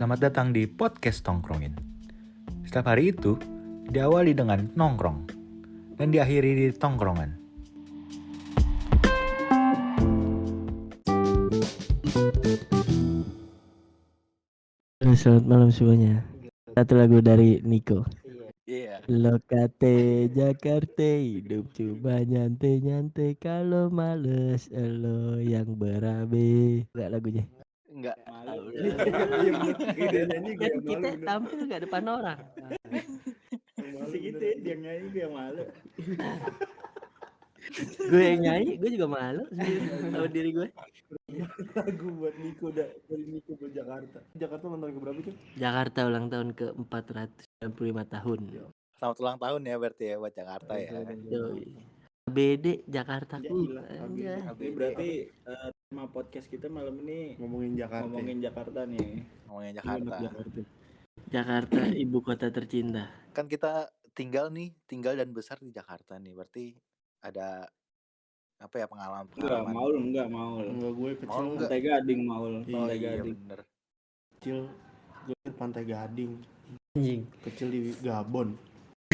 Selamat datang di podcast Tongkrongin. Setiap hari itu diawali dengan nongkrong dan diakhiri di tongkrongan. Selamat malam semuanya. Satu lagu dari Nico. Iya. Lokate Jakarta, hidup cuma nyantai-nyantai, kalau males elo yang berabe. Enggak lagunya. Enggak. Malu. Kan kita tampil enggak depan orang. Segitu ya dia nyanyi dia malu. Gue yang nyanyi, gue juga malu sama diri gue. Lagu buat Niko dari Niko buat Jakarta. Jakarta ulang tahun ke berapa sih? Jakarta ulang tahun ke 495 tahun. Selamat ulang tahun ya berarti ya buat Jakarta ya. Yoi. BD Jakarta Ya, ku. gila. Ini berarti tema podcast kita malam ini ngomongin Jakarta nih. Ngomongin Jakarta. Jakarta ibu kota tercinta. Kan kita tinggal dan besar di Jakarta nih. Berarti ada apa ya pengalaman? Enggak, Maul. Enggak, gue kecil Maul enggak? Pantai Gading, Maul. Oh Pantai iya Gading. bener. Kecil gue Pantai Gading. Anjing. Kecil di Gabon.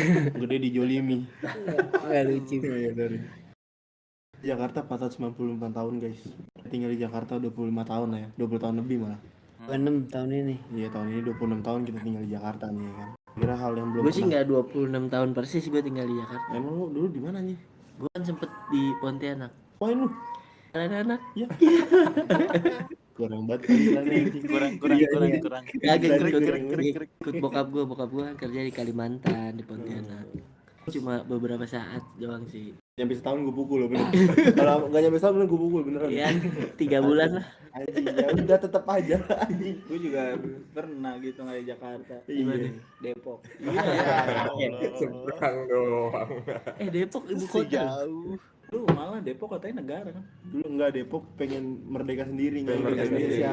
Gede di Jolimi. Enggak lucu. Iya, dari Jakarta 494 tahun guys. Tinggal di Jakarta 25 tahun lah ya. 20 tahun lebih malah. 26 tahun ini. Iya, tahun ini 26 tahun kita tinggal di Jakarta nih ya kan. Kira hal yang belum Gue sih nggak 26 tahun persis gue tinggal di Jakarta. Emang lu dulu di mana nih? Gue kan sempet di Pontianak. Main lu? Anak-anak. Ya. Kurang banget anjing. Kurang. Ikut bokap gue kerja di Kalimantan di Pontianak. Cuma beberapa saat doang sih. Nyampe setahun gue pukul loh bener. Kalau nggak nyampe setahun gue pukul beneran. Iya, 3 bulan lah. Anjing, ya udah tetap aja anjing. Gue juga pernah gitu nggak di Jakarta. Iya. Depok. Seberang doang. Depok ibu kota. Jauh. Lu malah Depok katanya negara kan? Dulu enggak, Depok pengen merdeka sendiri, nggak merdeka Indonesia.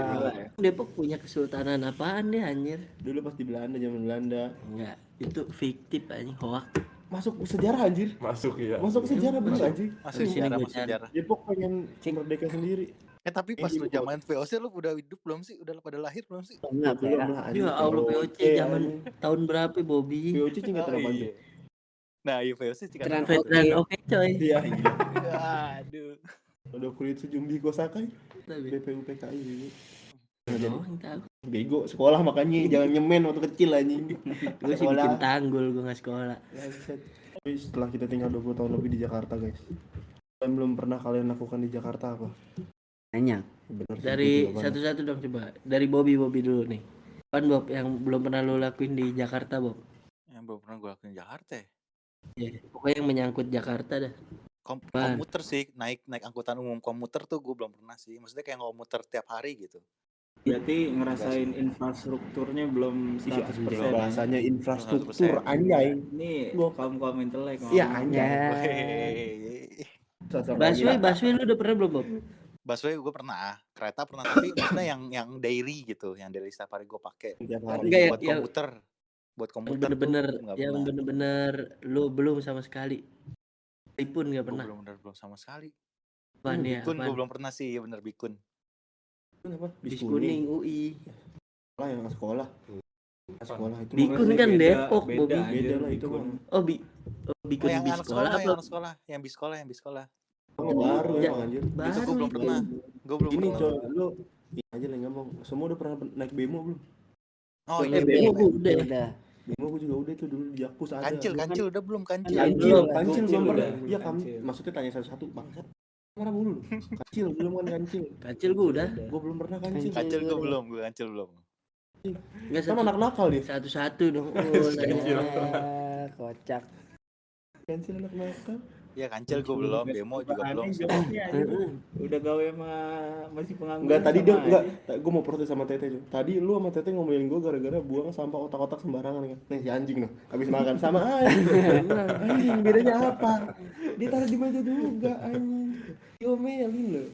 Depok punya kesultanan apaan deh anjir? Dulu pas di Belanda, zaman Belanda. Enggak, itu fiktif anjing, hoak. Masuk sejarah anjir. Masuk ya. Masuk sejarah bener anjir. Masuk Di sini sejarah, gua masuk cari. sejarah. Depok pengen merdeka sendiri. Tapi pas lu zaman VOC lu udah hidup belum sih? Udah pada lahir belum sih? Enggak, Belum lah anjir. ya Allah POC zaman tahun berapa Bobby? POC sih nggak terlalu banyak. Nah, iya VOC sih kan. Veteran oke coy. Iya. Aduh. Udah kulit Sujumbi Kosakai. BPUPKI gitu. Doang tahu. Bego sekolah makanya jangan nyemen waktu kecil anjing. Gue sih bikin tanggul, gue nggak sekolah. Tapi setelah kita tinggal 20 tahun lebih di Jakarta guys, yang belum pernah kalian lakukan di Jakarta apa? Banyak. Bener sih, Dari itu juga banyak. satu-satu dong coba. Dari Bobby dulu nih. Apaan Bob yang belum pernah lo lakuin di Jakarta Bob? Yang belum pernah gue lakuin di Jakarta ya. Ya, pokoknya yang menyangkut Jakarta dah. Komuter sih, naik angkutan umum komuter tuh gue belum pernah sih. Maksudnya kayak komuter tiap hari gitu. Berarti ngerasain infrastrukturnya belum 100%. Bahasanya 100%. infrastruktur anjay. Ini kaum intelek. Iya anjay. Busway lu udah pernah belum Bob? Busway gue pernah, kereta pernah, tapi maksudnya yang daily gitu, yang daily setiap hari gue pakai. Enggak ya, buat yang komuter bener-bener lu belum sama sekali. Pun nggak pernah. Belum sama sekali. Bikun Gue belum pernah sih, bener Bikun. Apa? Bis kuning UI. Sekolah yang sekolah. Sekolah itu Bikun kan Depok, Bobby. Beda lah itu mah. Bikun yang bis anak sekolah apa? yang bis sekolah. Baru emang anjir. Itu gue belum pernah. Ini coy, lu aja lah ngomong. Semua udah pernah naik bemo belum? Oh iya, bemo gue udah. Bemo gue juga udah tuh dulu di Jakpus ada. Kancil udah belum kancil. Kancil belum pernah. Iya maksudnya tanya satu-satu bangsat. Marah mulu. Kancil belum kan kancil. Kancil gue udah. Gue belum pernah kancil. Kancil gue belum. Enggak Kan anak nakal dia. Satu-satu dong. Kocak. Kancil anak nakal. Iya kancil gue belum, bemo juga belum. Udah gawe sama masih pengangguran. Enggak tadi dong, enggak. Gue mau protes sama Tete tuh. Tadi lu sama Tete ngomelin gue gara-gara buang sampah otak-otak sembarangan kan. Nih si anjing noh, habis makan sama anjing. Bedanya apa? Dia taruh di meja juga anjing. Diomelin lo.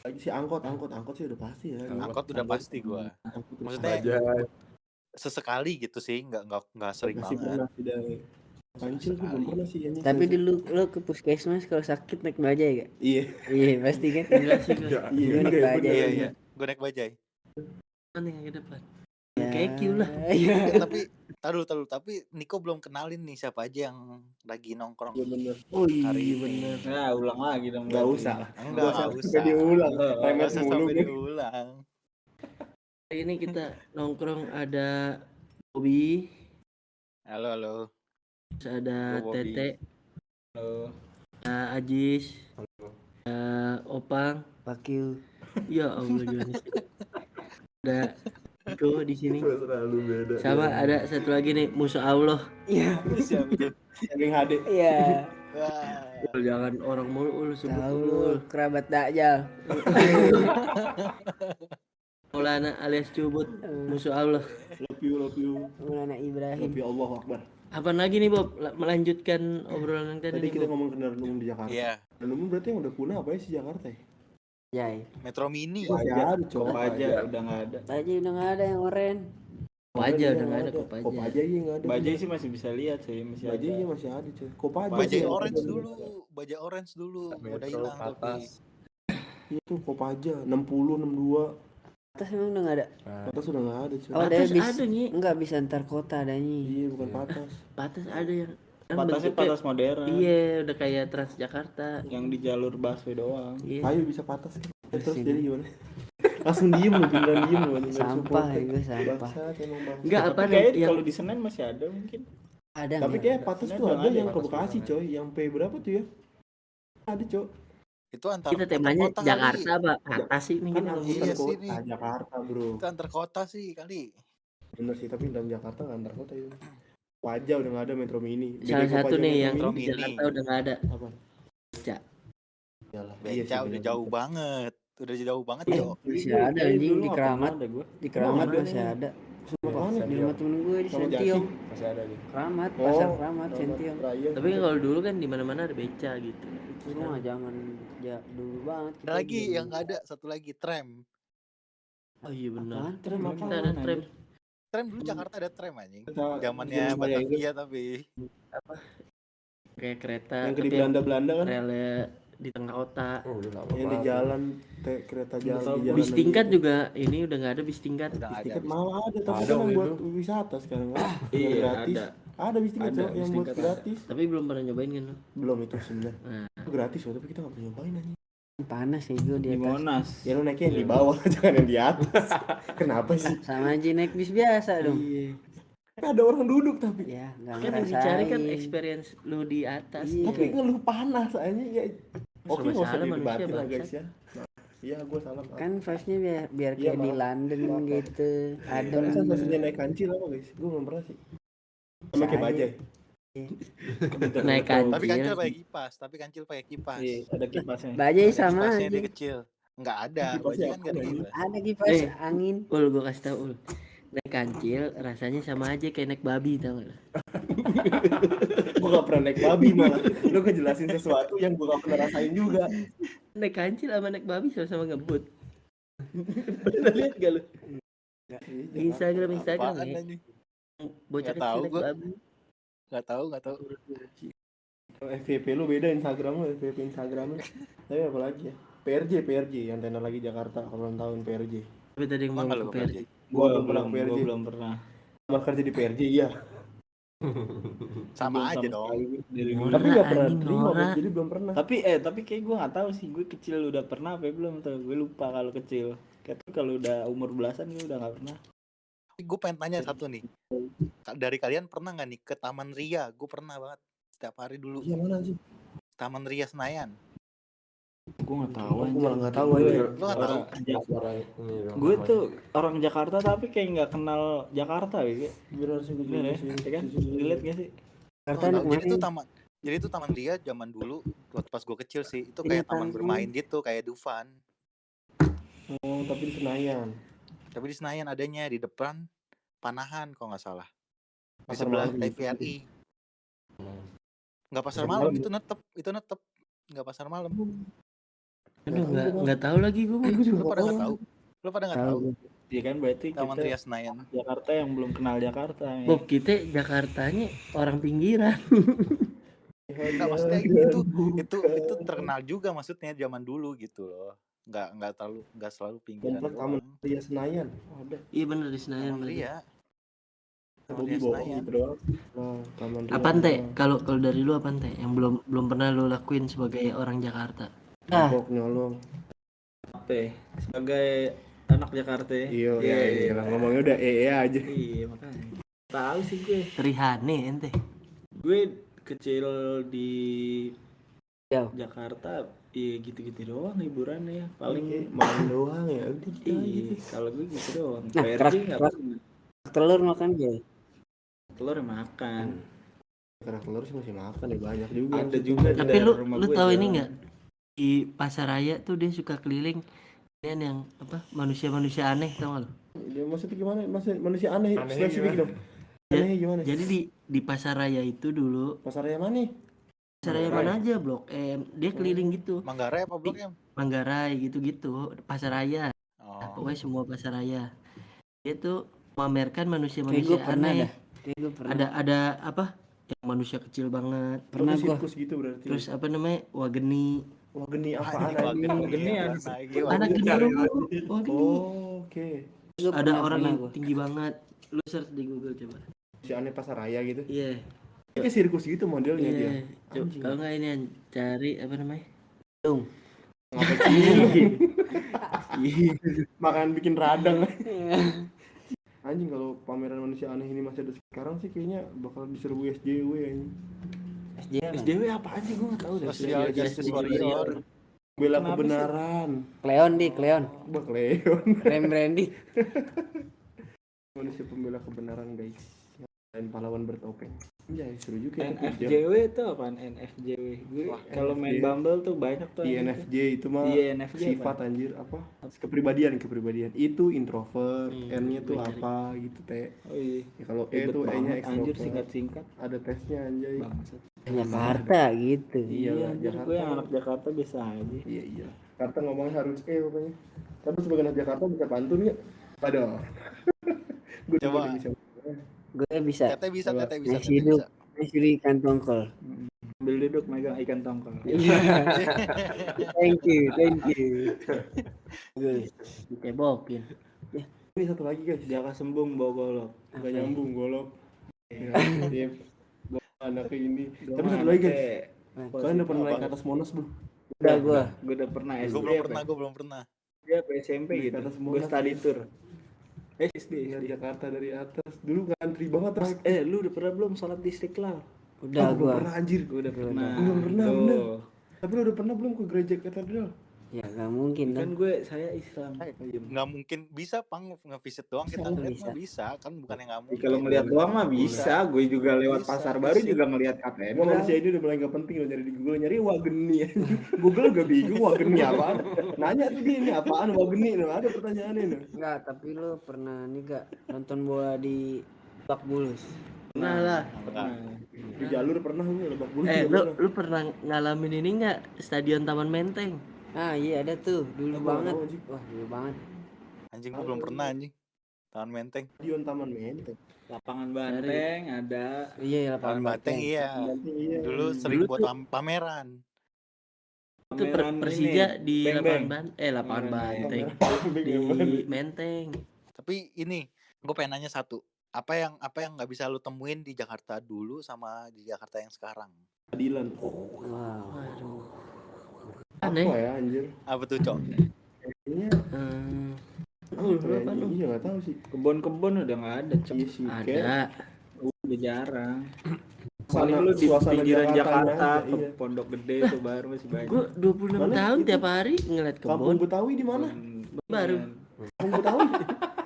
Lagi si angkot sih udah pasti ya. Angkot udah pasti gue. Maksudnya sesekali gitu sih, nggak sering banget. Kancil gue belum pernah sih anjing. Tapi dulu lo ke puskesmas kalau sakit naik bajai gak? Iya pasti kan. Enggak sih. Iya. Gue naik bajai. Mana yang ke depan? Ya kekil lah. Iya. Taruh. Tapi Niko belum kenalin nih siapa aja yang lagi nongkrong. Iya bener. Oh Hari iya ini. bener. Nah, ulang lagi dong. Nggak berarti. usah lah. Enggak Sampai usah. diulang. Oh, Remet Nggak usah mulu sampai gue. diulang. Hari ini kita nongkrong ada Bobby, Halo. terus ada Halo, Bobby. Tete, Halo. ada Ajis, ada Opang. Pakil. Ya Allah gimana sih? Ada Iko di sini. Selalu beda. Sama ada satu lagi nih musuh Allah. Iya. Siapa itu? Streaming HD. Iya. Wah. Jangan orang mulu sebut Tahu dulu. lu kerabat Dajjal. Maulana alias Cubut, musuh Allah. Love you. Maulana Ibrahim. Love you Allahu Akbar. Apa lagi nih Bob? Melanjutkan obrolan yang tadi Tadi nih kita Bob. ngomong kendaraan umum di Jakarta. Iya, Kendaraan umum berarti yang udah punah apa ya sih Jakarta ya? Jai. Metro Mini. Masih ada, Cok. Kopaja udah nggak ada. Tadi udah nggak ada yang oren. Kopaja udah nggak ada Kopaja. Kopaja iya nggak ada. Bajai sih masih bisa lihat sih, masih ada. Bajai iya masih ada, Cok. Kopaja. Bajai sih. Bajai orange dulu. Udah hilang tapi. Iya tuh Kopaja 60, 62. Atas emang udah nggak ada. Atas udah nggak ada, Cok. Oh, ada Patas bis. ada nih. Enggak bisa antar kota adanya. Iya bukan patas. Patas ada yang Patasnya bentuknya- patas modern. Iya, udah kayak Transjakarta. Yang di jalur busway doang. Iya. Ayo bisa patas kan. Terus Sini. jadi gimana? Langsung diem lu, beneran diem lu. beneran Sampah support. ya gue sampah. Bangsat emang bang. Enggak apa Tapi nih kayak yang kalau di Senen masih ada mungkin. Ada Tapi nggak? kayak patas Ini tuh udah ada ada yang ke patas Bekasi udah coy. Yang P berapa tuh ya? Ada coy. Itu antar kita temanya antar kota Jakarta kali. apa? Atas sih nih Kan kita antar ngomongin. Iya kota sini. Jakarta bro. Itu antar kota sih kali. Bener sih tapi dalam Jakarta nggak antar kota itu. Kopaja udah nggak ada Metro Mini. Salah Beda satu Kopaja nih Metro yang Metro di Mini. Jakarta udah nggak ada. apa? Beca. Yalah. Beca udah jauh banget. Udah jauh banget, Eh, Cok. masih ada anjing di Dulu nggak Keramat. pernah ada gua. Di Keramat ada masih nih. ada. Mana? Di rumah temen gue di Sama Jaki. Sentiong. Masih ada nih. Keramat, Oh, pasar Keramat, Sentiong. Raya. Tapi kan kalau dulu kan di mana-mana ada beca gitu. Itu mah zaman dulu banget. Ada lagi yang nggak ada, satu lagi tram. Oh iya benar. Apaan? Tram Emang apa? Kita ada tram. Tram dulu Jakarta ada tram anjing. Kita- Zamannya zaman saya ingat, Batavia tapi. Kayak kereta yang ke tapi di Belanda kan relnya di tengah kota. yang di jalan kereta jalan di jalan Bis tingkat juga ini udah nggak ada bis tingkat. Udah bis ada. tingkat malah ada tapi Ada kan yang itu. buat wisata sekarang kan yang Iya, gratis ada. bis tingkat Ada, Cok, bis yang buat tingkat ada. gratis Tapi belum pernah nyobain kan lo? belum itu sebenarnya Nah, Itu gratis loh tapi kita nggak pernah nyobain aja Panas ya gue di Di atas. Monas. ya lu naiknya yang di bawah jangan yang di atas kenapa sih Sama aja naik bis biasa dong. iya. kan ada orang duduk tapi Ya, nggak Kan yang dicari kan ngerasain. experience lu di atas. Iya. tapi ngeluh panas aja ya oke Serba nggak usah salah manusia, didebatin lah guys bangsat. ya iya gue salah Kan vibes-nya biar Iya, kayak di maaf. London Maaf. gitu. Adem. Ada maksudnya naik kancil apa guys gue belum pernah sih sama kayak Saya. bajai Naik kancil. Tapi kancil pakai kipas, kipas. Iya, ada kipasnya. Bajai Ada sama kipasnya aja. dia kecil. Enggak ada, Kipasnya bajai kan apa enggak ada lagi? kipas. Ada kipas angin. Ul, gue kasih tau Ul. Naik kancil rasanya sama aja kayak naik babi tau gak? gue gak pernah naik babi malah lu ngejelasin sesuatu yang gue gak pernah rasain juga Naik kancil sama naik babi sama-sama ngebut. Pernah lihat gak lu? Di Instagram Apaan ya. anjing? Bocah Nggak tahu kecil naik gua. babi. Enggak tahu. FVP lu beda Instagram lu FVP Instagram lu tapi apa lagi ya PRJ yang tenar lagi Jakarta kalau belum tahun PRJ Tapi tadi yang Emang mau kalau ke PRJ. Gua belum pernah ke PRJ. Gua belum pernah. Sama kerja di PRJ iya Sama aja Belum dong. sekali dari dulu. tapi gak pernah anjing, terima Nora. Bos. Jadi belum pernah Tapi kayak gue nggak tahu sih, gue kecil udah pernah apa belum tuh, gue lupa kalau kecil. Tapi kalau udah umur belasan gue udah nggak pernah. Gue pengen tanya satu nih. Dari kalian pernah nggak nih ke Taman Ria? Gue pernah banget. Setiap hari dulu. iya mana sih Taman Ria Senayan. Gue nggak tahu. aku malah nggak tahu Gue- aja Lu nggak tahu? Gue tuh orang Jakarta tapi kayak nggak kenal Jakarta ya. bener sih gue Bener ya, ya kan? Dilihat gak sih? Jakarta Oh, anak jadi itu mana? taman. Jadi itu Taman Ria zaman dulu waktu pas gue kecil sih. Itu Iya, kayak taman taman. bermain gitu, kayak Dufan. oh tapi di Senayan Tapi di Senayan adanya di depan Panahan kalau nggak salah. Di Pasar sebelah malam. TVRI. Nggak pasar Pasar malam, malam. itu netep. Nggak pasar malam. Aduh nggak tahu lagi gue. Lu pada nggak tahu? Lu pada nggak tahu? Iya kan berarti Taman kita Ria Senayan. Jakarta yang belum kenal Jakarta. Ya. Bob kita Jakartanya orang pinggiran. Nggak, maksudnya itu terkenal juga maksudnya zaman dulu gitu loh. nggak selalu pinggiran Komplek Taman doang. Ria Senayan. Ada. Iya bener di Senayan Taman berarti. Ria. Taman Bobi Ria bawa Senayan. gitu doang. Nah, Taman Ria. Apaan teh? Kalau dari lu apaan teh? Yang belum pernah lu lakuin sebagai orang Jakarta. Ah, Bok nyolong. Apa ya? Sebagai anak Jakarta ya? Iya. Ngomongnya udah aja. Iya makanya tahu sih gue. Trihane ente. Gue kecil di Jauh. Jakarta, iya gitu-gitu doang hiburannya. Paling main doang ya. Udah gitu aja. iya, kalau gue gitu doang. Nah, PRJ kerak- nggak kerak. pernah. telur makan gak? Telur ya makan. Kerak telur sih masih makan ya banyak juga. Ada juga di Tapi daerah lu rumah gue tahu ini jualan. nggak? Di pasar raya tuh dia suka keliling ini yang apa? Manusia-manusia aneh tau gak lu? Dia maksudnya gimana? Manusia aneh spesifik dong. Ya, Aneh gimana? Jadi di pasar raya itu dulu, Pasar raya mana nih? pasar raya mana aja Blok M, dia keliling gitu. Manggarai apa Blok M? Manggarai gitu-gitu, pasar raya. Oh. Nah, pokoknya semua pasar raya. Dia tuh memamerkan Kayak manusia-manusia gue pernah aneh. dah. Kayak gue pernah. Ada apa? Yang manusia kecil banget. Pernah Itu gue. sirkus gitu berarti. Terus apa namanya? Wageni. wah geni apaan Anjing, anjing? Gini ya. Anak gendut. Wageni. Oh, oke. Gua Ada pernah, orang pernah yang gua. tinggi banget. Lu search di Google coba. Si aneh pasar raya gitu. Iya. Kayak sirkus gitu modelnya dia. Iya. Coba Anjing. kalau nggak ini yang cari apa namanya? Dong. Ngapa sih? Makan bikin radang. Anjing kalau pameran manusia aneh ini masih ada sekarang sih kayaknya bakal diserbu SJW anjing. SJW. SJW apaan sih gue nggak tahu dah. Social Justice Warrior. Bela Kenapa kebenaran. Cleon di Cleon. Bah Cleon. Brandy. Manusia pembela kebenaran guys. Dan pahlawan bertopeng. Ya seru juga ya. NFJW itu apaan? NFJW. Gue Wah, kalau main NFJ. Bumble tuh banyak tuh. INFJ itu mah Iya, NFJ sifat anjir apa? Kepribadian. Itu introvert, N-nya tuh apa gitu teh. Oh iya. Ya, kalau E Ribet tuh E-nya banget, anjir extrovert. singkat-singkat. Ada tesnya anjay. Bangsat. Jakarta gitu. Iya, lah, anjir gue yang anak Jakarta biasa aja. Iya. Jakarta ngomongnya harus pokoknya. Tapi sebagai anak Jakarta bisa pantun ya? Padahal. Gue Coba. bisa. Gue bisa. Tete bisa. Nasi hidup. Nasi di kantong kol. Ambil duduk megang ikan tongkol. Thank you. Gue Ditebokin. Ini satu lagi guys. Jaka sembung bawa golok. Gak nyambung golok. Ya, dia anak ini. Tapi Gua satu lagi guys. anaknya Kalian udah pernah naik ke atas Monas belum? udah gue. Gue udah pernah SD. Gue belum pernah. Dia SMP Naik gitu. ke atas Gue Monas, study guys. tour. SD. Lihat Jakarta dari atas. Dulu ngantri banget terus. Lu udah pernah belum sholat di Istiqlal? Udah Aku belum gue. pernah anjir. Gue udah pernah. Belum pernah, Tuh. bener. Tapi lu udah pernah belum ke gereja katedral? Ya gak mungkin Kan dong. saya Islam. Nggak mungkin bisa pang nge-visit doang kita ngeliat mah bisa kan bukan yang nggak mungkin. Kalau ngeliat doang mah bisa. Gue juga lewat Bisa, pasar baru bisa. juga ngeliat Emang katedral. manusia ini udah mulai gak penting lo nyari di Google. Nyari wageni Google juga bingung wageni apaan. Nanya tuh dia ini apaan wageni. Nah, ada pertanyaannya nih. Enggak, tapi lu pernah nih gak nonton bola di Bak Bulus? Pernah lah. Di jalur pernah gue lebak bulu. Lu pernah ngalamin ini nggak? Stadion Taman Menteng. Ah iya ada tuh, dulu Aku banget. tahu, anjing. Wah dulu banget. Anjing gue belum pernah anjing. Taman Menteng. Stadion Taman Menteng. Lapangan Banteng ada. Iya Taman lapangan Menteng Banteng. iya. Menteng iya. Dulu sering buat pameran. Itu pameran Persija ini, di Beng lapangan Beng. lapangan Banteng di Menteng. Tapi ini gue pengen nanya satu. Apa yang nggak bisa lu temuin di Jakarta dulu sama di Jakarta yang sekarang? Keadilan. Wow. Waduh. Apa Aneh. ya anjir? Apa tuh cok? Kayaknya Oh, apa ya, apa lu? iya nggak tahu sih. Kebun-kebun udah nggak ada. Cok. Iya sih. Kayak Ada. Udah jarang. suasana- Paling lu di suasana pinggiran Jakartanya Jakarta, aja, ke iya. Pondok Gede tuh baru masih banyak. Gue 26 Mana tahun itu? tiap hari ngeliat Kampung kebun. Betawi di mana? Baru. Kampung Betawi.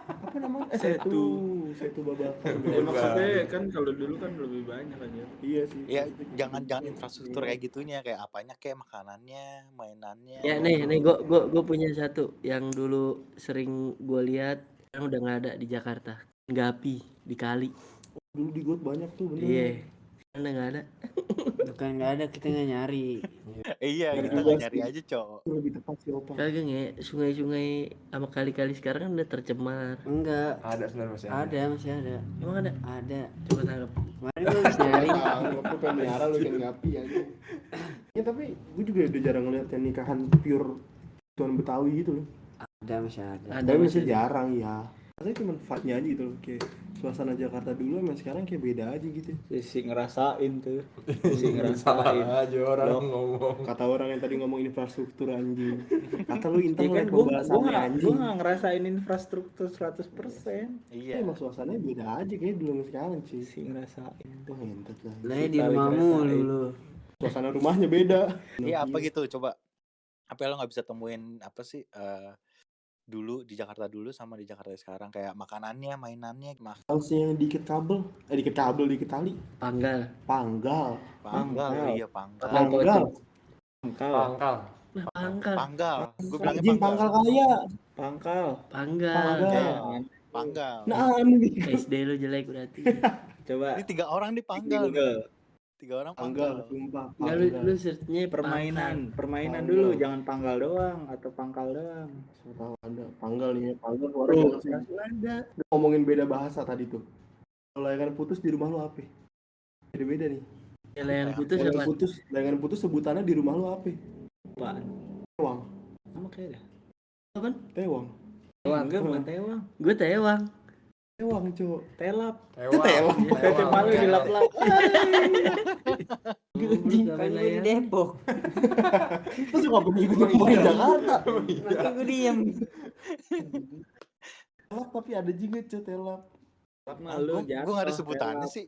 Apa namanya? Setu. Setu Babakan. Ya maksudnya kan kalau dulu kan lebih banyak aja. Iya sih. Ya jangan infrastruktur kayak gitunya, kayak apanya, kayak makanannya, mainannya. Ya nih gue punya satu yang dulu sering gue lihat, sekarang udah nggak ada di Jakarta. Gapi di kali. Dulu di got banyak tuh bener. Iya. Sekarang udah nggak ada. Bukan nggak ada, kita nggak nyari. Iya, Dari kita juga nggak sih. nyari aja cok. Lebih tepat sih Opa. Kagak nge, sungai-sungai sama kali-kali sekarang kan udah tercemar. Enggak. Ada sebenarnya masih Ada masih ada. Emang ada? Ada. Coba tangkap. Kemarin gue habis nyari. Aku pengen melihara lu yang ngapi aja. Ya tapi gue juga udah jarang ngeliat yang nikahan pure Tuan Betawi gitu loh. Ada masih ada. Ada Tapi masih masih jarang ya. Rasanya cuma vibe-nya aja gitu loh. Kayak suasana Jakarta dulu sama sekarang kayak beda aja gitu. Si ngerasain tuh. Si ngerasain. aja orang ngomong. Kata orang yang tadi ngomong infrastruktur anjing. Kata lu Intan Ya kan liat gue pembahasannya anjing. nggak ngerasain infrastruktur 100%. Iya. Emang suasananya beda aja kayak dulu sama sekarang sih. Si ngerasain. Wah ngentot lah. Sebenarnya di Paling rumahmu ngerasain. lu. Suasana rumahnya beda. Iya apa gitu coba. Apa lo nggak bisa temuin apa sih dulu di Jakarta dulu sama di Jakarta sekarang kayak makanannya, mainannya, House yang dikit kabel, dikit tali, Panggal. panggal, panggal, iya panggal, Pangkal. Pangkal. Nah, panggal. panggal. Gue bilangnya anjing panggal. pangkal kaya, Pangkal. Panggal. Panggal. Panggal. nah nih, SD lu jelek berarti. Coba Ini 3 orang di di panggal. Google. 3 orang panggal, panggal. sumpah, Enggak lu search-nya Permainan Pangkal. dulu, jangan panggal doang atau pangkal doang. Siapa tahu ada panggal nih, panggal keluar Tuh, sih. ada. Ngomongin beda bahasa tadi tuh. Kalau layangan putus di rumah lu apa? Beda-beda nih. Ya, layangan putus apa? Layangan putus sebutannya di rumah lu apa? Apaan? Tewang, Sama kayak dah. Apaan? tewang, Tewang enggak bukan tewang. Gue tewang. tewang cowok. Telap. Tewang. Tete malu dilap-lap. Kan gue di Depok. Terus nggak perlu ikut ngomongin Jakarta. Makanya gue diem. Telap tapi ada juga cowok telap. Telap malu Gue nggak ada jatuh. sebutannya sih.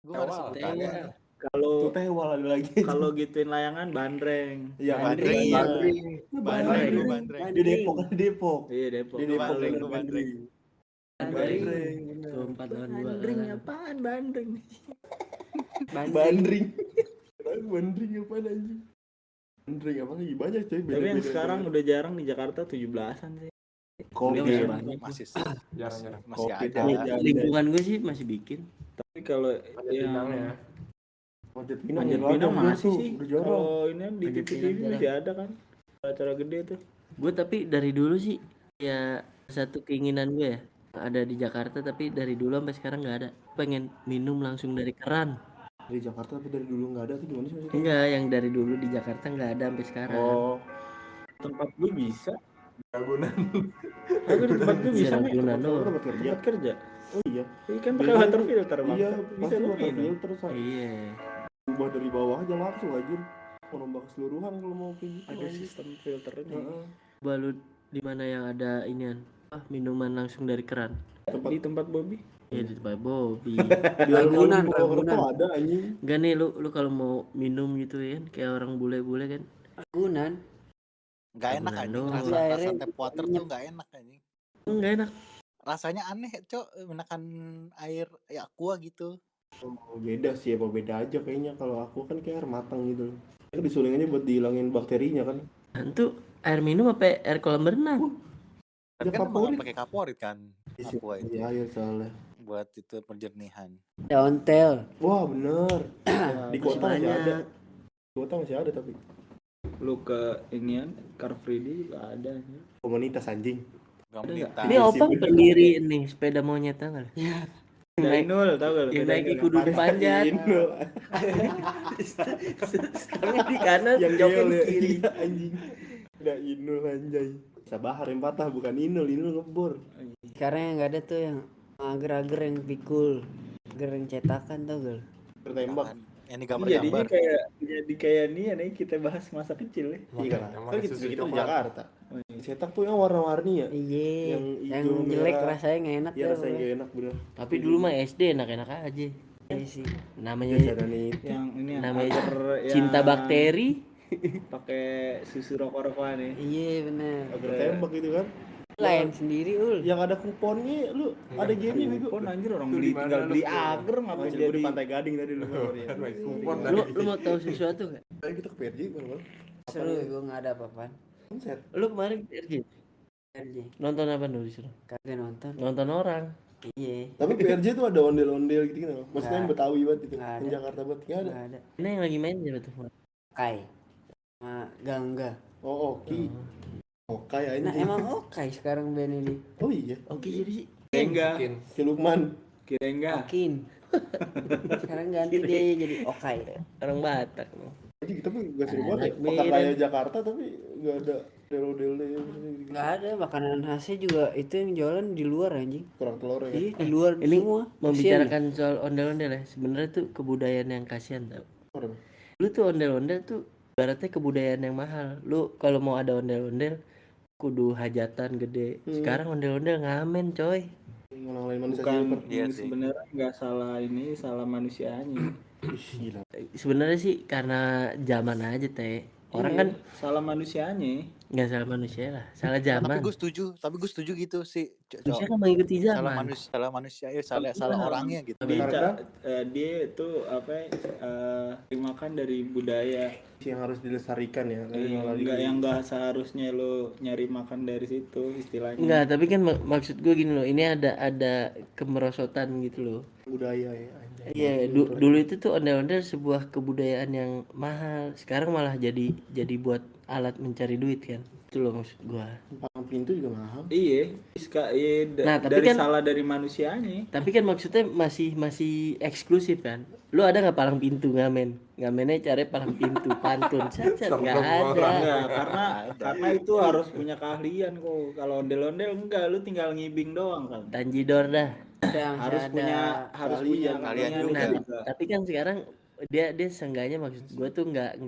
Gue nggak ada Tewal. sebutannya. Tewal. Kalau Tuh tewal ada lagi. kalau gituin layangan bandreng. Iya, Bandring. bandring. Bandreng, gue bandreng. Di Depok, di Depok. Iya Depok. Di Depok Bandring, ada gue bandring. Bandring. Tuh 4 lawan 2. Bandring apaan bandring? Bandring. Bandring apa anjing? Bandring apa lagi banyak coy. Tapi yang sekarang udah jarang di Jakarta 17-an sih. kopi. Masih ya. banyak. Masih Jarang-jarang. masih Kopi ada. tuh. Lingkungan gue sih masih bikin. Tapi kalau Ada yang bintangnya. Manjat Pinang Manjat nggak ada, Pinang udah masih tuh, sih. udah jarang. Kalau ini di Manjat TV Pinang masih ada kan. Acara gede tuh. Gue tapi dari dulu sih ya satu keinginan gue ya ada di Jakarta, tapi dari dulu sampai sekarang nggak ada. Pengen minum langsung dari keran. Di Jakarta tapi dari dulu nggak ada tuh gimana sih maksudnya? Enggak, yang dari dulu di Jakarta nggak ada sampai sekarang. Oh, Tempat gue bisa. Ragunan. Aku di tempat gue bisa. Mi. Ragunan lu doang. tempat kerja. Tempat kerja. Oh iya. Ini kan pakai Biasanya water tuh- filter bang. Iya, Bisa pasti lu water minum. filter Sa. Iya. Ubah dari bawah aja langsung aja. Mau nambah keseluruhan kalau mau kayak gitu. Ada anjing. sistem filternya. Heeh. Balu di mana yang ada inian? Minuman langsung dari keran. Di tempat Bobby. Ya di tempat Bobby. Di Ragunan, Purwokerto Ragunan. ada anjing. Enggak nih lu kalau mau minum gitu ya kan kayak orang bule-bule kan. Ragunan. Nggak enak Ragunan anjing. doang. Rasa Airnya tap water tuh nggak enak anjing. Enggak enak. Rasanya aneh, Cok. Menekan air ya aqua gitu. Oh, beda sih, apa beda aja kayaknya. Kalau aku kan kayak air matang gitu loh. Kan disuling aja buat dihilangin bakterinya kan. Itu air minum apa air kolam renang? Kan Ada emang favorit. pakai kaporit kan Isi aqua itu air soalnya. buat itu penjernihan. Ada ontel. Wah bener. Di Masih kota masih ada. banyak. Di kota masih ada tapi. Lu ke inian Car Free Day juga ada. Komunitas anjing. Komunitas. Ini opang pendiri nih sepeda monyet tau nggak? Dainul tau gak lu? Yang naik kudu panjat. Inul. Stangnya di kanan, Yang joknya geol di ya. kiri. Iya, anjing. Udah Inul anjay. Sabahar yang patah bukan Inul ngebor. Sekarang yang nggak ada tuh yang ager-ager yang pikul. Ager yang cetakan tau gak? lu? Tertembak. Yang di Jadinya gambar-gambar. kayak nih ya nih kita bahas masa kecil ya. Iya kan. Yang Kan kita susu gitu di coklat. Jakarta. Oh, iya. Cetak tuh yang warna-warni ya. Iya. Yang Yang hijau, jelek merah. rasanya nggak enak. Iya tuh, rasanya Bang. gak enak bener. Tapi dulu mah SD enak-enak aja. Iya sih. Namanya Biasa dan itu. Yang ini yang namanya agar yang cinta bakteri. pakai susu rokok-rokokan ya. Iya bener. Tertembak gitu kan. Lain sendiri ul. Yang ada kuponnya lu ada gamenya bego. Kupon anjir orang Tuh beli di mana tinggal lu beli tuh? agar ngapain Masih jadi di Pantai Gading tadi lu. Kupon Lu mau tahu sesuatu nggak? Ayo kita ke PRJ malam-malam. Seru gue nggak ada apa-apaan. Konser. Lu kemarin PRJ PRJ. nonton apa dulu disuruh? Kagak nonton. Nonton orang. Iya. Tapi PRJ tuh ada ondel-ondel gitu kan. Maksudnya yang Nggak. Betawi banget gitu. Nggak Yang ada. Jakarta banget enggak ada. Nggak ada. Ini yang lagi main siapa tuh? Kai. Sama Gangga. Oh, Oki. Okai Nah anjing. emang oke sekarang band ini. Oh iya. Oke jadi sih. Kira Mungkin. Ki Lukman. enggak. Okin. Sekarang ganti dia jadi Okai. Orang Batak. Anjing tapi gak seru banget ya. Anak Kota band. kaya Jakarta tapi gak ada Del-del Nggak ada makanan khasnya juga, itu yang jualan di luar anjing. kurang telur ya. Iya, di luar Ini semua. membicarakan soal ondel-ondel ya. Sebenarnya tuh kebudayaan yang kasihan tau. Apa? Lu tuh ondel-ondel tuh ibaratnya kebudayaan yang mahal. Lu kalau mau ada ondel-ondel kudu hajatan gede. Sekarang ondel-ondel ngamen coy. Ngelang-ngalin manusia Bukan silver. Iya sih. sebenarnya nggak salah ini, salah manusianya. Ih, gila. Sebenarnya sih karena zaman aja teh. Orang kan Salah manusianya. nggak salah manusia lah, salah Tapi zaman. gue setuju gitu sih. Manusia kan mengikuti Salah zaman. manusia, ya salah orangnya gitu. Dia, Karena- dia itu makan dari budaya. Yang harus dilestarikan ya. Nggak seharusnya lo nyari makan dari situ istilahnya. Enggak, tapi kan maksud gue gini loh, ini ada kemerosotan gitu loh. budaya ya. anjay. Iya, dulu itu tuh ondel-ondel sebuah kebudayaan yang mahal. Sekarang malah jadi buat alat mencari duit kan. Itu loh maksud gua. Palang pintu juga mahal. Iya, Nah, tapi dari kan- salah dari manusianya. Tapi kan maksudnya masih eksklusif kan. Lu ada nggak palang pintu ngamen? Ngamennya cari palang pintu pantun. Cacat nggak ada. Enggak, karena itu harus punya keahlian kok. Kalau ondel-ondel enggak, lu tinggal ngibing doang kan. Tanjidor dah. Yang Harus ada punya kalian keahlian juga. juga. Tapi kan sekarang dia seenggaknya maksud gua tuh nggak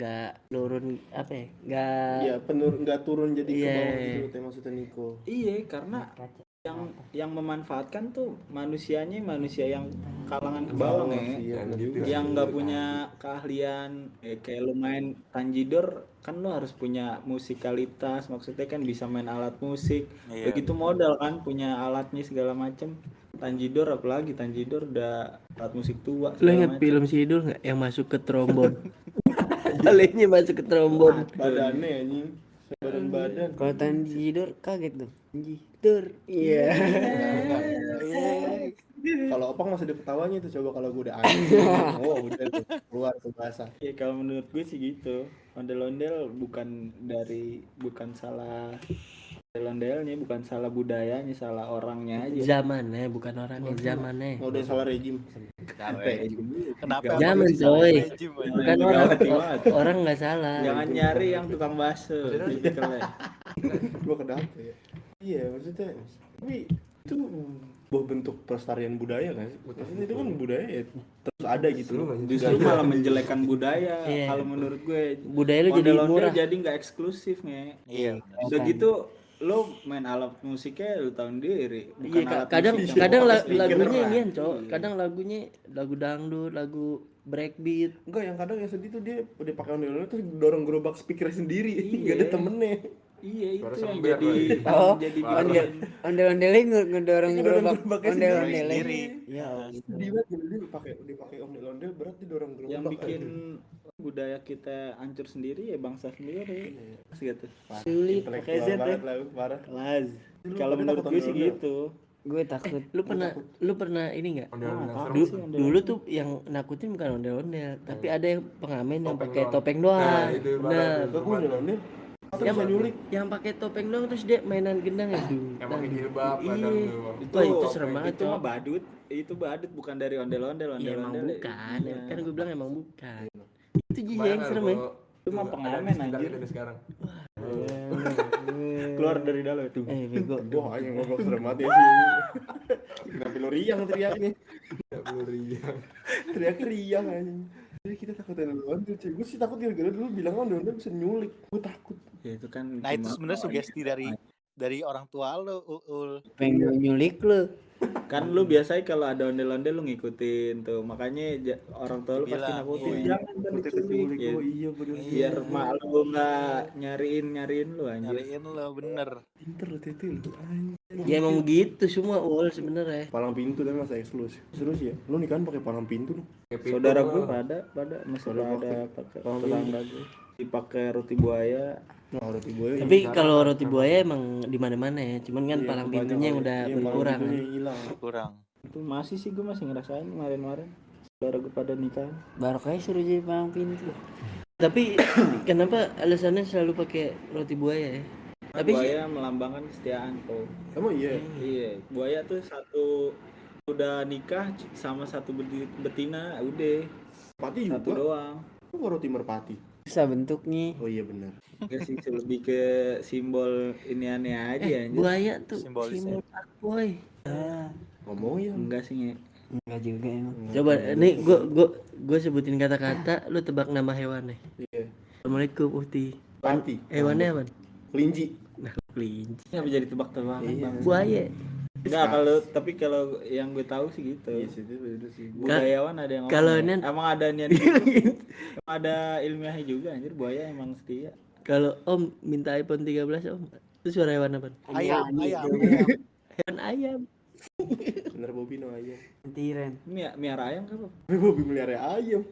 nurun apa ya? Nggak Iya, nggak turun jadi ke Iya. bawah gitu teh maksudnya Niko. Iya, karena yang memanfaatkan tuh manusianya manusia yang kalangan ke bawah ya. Iya, bener gitu. juga. Yang nggak punya keahlian kayak lu main tanjidor kan lu harus punya musikalitas, maksudnya kan bisa main alat musik. Iya. Begitu modal kan punya alatnya segala macem. Tanjidor apalagi tanjidor udah alat musik tua. Lu segala inget macem. film Sidul nggak yang masuk ke trombon? Alenya masuk ke trombon. Badannya anjing. Badan. Kalau Tanjidor kaget dong. Tanjidor. Iya. Kalau Opang masih ada ketawanya itu, coba kalau gue udah anjing. Oh, udah tuh keluar tuh bahasa. Ya kalau menurut gue sih gitu. Ondel-ondel bukan salah ondel-ondelnya, bukan salah budayanya, salah orangnya aja. Zamannya bukan orangnya, zamannya. Oh, udah salah rejim. Kenapa? Zaman coy. Bukan orang. Tiba-tiba. Orang nggak salah. Jangan nyari yang tukang bakso. tipikalnya. Gue kenapa ya? Iya, maksudnya tapi itu sebuah bentuk pelestarian budaya kan sih? Maksudnya itu kan budaya ya terus ada gitu loh. Justru malah menjelekkan budaya. Iya. Kalau menurut gue Budaya lu jadi ondel-ondel murah. jadi nggak eksklusif nge. Iya. Udah gitu lo main alat musiknya lu tahu sendiri. Bukan Iya, alat kadang musik yang kadang bawa speaker lagunya lah. inian, Cok. Kadang lagunya lagu dangdut, lagu breakbeat. Enggak, yang kadang yang sedih tuh dia udah pakai ondel-ondel terus dorong gerobak speaker sendiri. Iya. Gak ada temennya. Iya itu Baru yang sember jadi lagi. Oh, jadi ondel-ondelnya ngedorong gerobak gerobaknya ondel-ondelnya. sendiri. Ya, Sedih banget dia dipakai ondel-ondel berat dia dorong gerobak. yang bikin budaya kita hancur sendiri ya bangsa sendiri. Mas gitu. sulit. Pakai Z banget ya. lah, parah. Kelas. Lu Kalau pada menurut takut gue sih ondel-ondel? gitu. Gue takut. Lu pernah ini enggak? Ondel-ondel Apa serem. sih ondel-ondel? Dulu tuh yang nakutin bukan ondel-ondel, tapi ada yang pengamen yang Topeng pakai doang. topeng doang. Nah, itu Benar. parah Enggak, gue ondel-ondel. Atau Yang bisa nyulik. yang pakai topeng doang terus dia mainan gendang ya, Yang pakai jilbab, kadang Iya. tuh. Wah, itu serem banget, Itu mah Cok. badut. Itu badut bukan dari ondel-ondel. Ya emang Ondel-ondel. bukan, Iya. kan gue bilang emang bukan. Itu juga Kebayang yang nggak serem ya. kalau Itu mah ada pengamen, di sekitar anjir. kita nih sekarang. Keluar dari dalam itu. Bego. Wah, anjing goblok serem banget ya sih. Kenapa lu riang teriaknya? Nggak perlu riang. Teriaknya riang anjing. Jadi kita takut ondel-ondel, cuy. Gue sih takut gara-gara dulu bilang ondel-ondel bisa nyulik. Gue takut. Ya itu kan. Nah itu cuma- sebenarnya sugesti dari orang tua lo, Ul. Pengen nyulik lu. Kan lu biasanya kalau ada ondel-ondel lu ngikutin tuh. Makanya orang tua lu pasti Bilang, nakutin. iya. Jangan kan Gue diculik. Ya. Oh iya bener. Biar mak lu nggak nyariin lu anjir. Nyariin lo bener. Pinter lu Tete lu. Anjing. Ya emang begitu semua ul sebenarnya. Palang pintu tapi masa eksklusif. Seru sih ya. Lu nikahan pakai palang pintu lu. Kayak pintu Saudara lah. gue pada masih ada pakai tetangga gue dipakai roti buaya. Nah, roti buaya. Tapi kalau roti buaya emang di mana-mana ya. Cuman kan palang pintunya yang udah berkurang. Pintunya Kan. hilang. Kurang. Itu masih sih gue masih ngerasain kemarin-kemarin. Saudara gue pada nikah. Baru kayak suruh jadi palang pintu. Tapi kenapa alasannya selalu pakai roti buaya ya? Tapi sih Buaya melambangkan kesetiaan kok. Emang iya. Iya, buaya tuh satu udah nikah sama satu betina udah Pati satu juga. doang. Lu nggak roti merpati. susah bentuknya. Oh iya benar. Enggak sih, lebih ke simbol ini aneh aja anjir. Buaya tuh Simbolisnya. simbol fuckboy. Ngomong ya. Enggak sih nge. Enggak juga emang. Coba nih gua sebutin kata-kata, lu tebak nama hewannya. Iya. Assalamualaikum Uhti. Pati. Hewannya apa? Kelinci. Nah, kelinci. Enggak jadi tebak-tebakan. Iya. Bang. Buaya. Enggak, kalau yang gue tahu sih gitu. Iya sih itu bener sih. Budayawan ada yang kalau ngomong, ini- emang ada niat emang ada ilmiahnya juga anjir, buaya emang setia. Kalau Om minta iPhone 13 Om, itu suara hewan apa? Ayam. Hewan ayam. Bener Bobby no ayam. Tiren. Miara ayam kan? Bobby melihara ayam.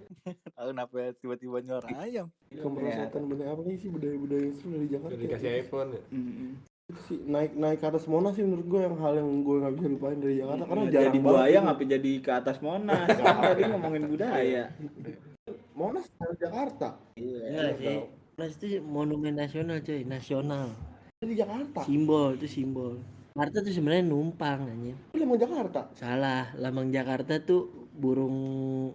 Tahu kenapa ya tiba-tiba nyuara ayam? Kemerosotan bener apa sih budaya-budaya itu dari Jakarta. Dikasih iPhone ya. Itu sih naik ke atas Monas sih menurut gue yang hal yang gue nggak bisa lupain dari Jakarta karena Jadi jarang buaya banget. ngapa jadi ke atas Monas? Kan tadi ngomongin budaya. Monas dari Jakarta. Enggak sih. Monas itu monumen nasional coy, nasional. Di Jakarta. Simbol itu simbol. Jakarta tuh sebenarnya numpang anjir. Itu emang Jakarta. Salah, lambang Jakarta tuh burung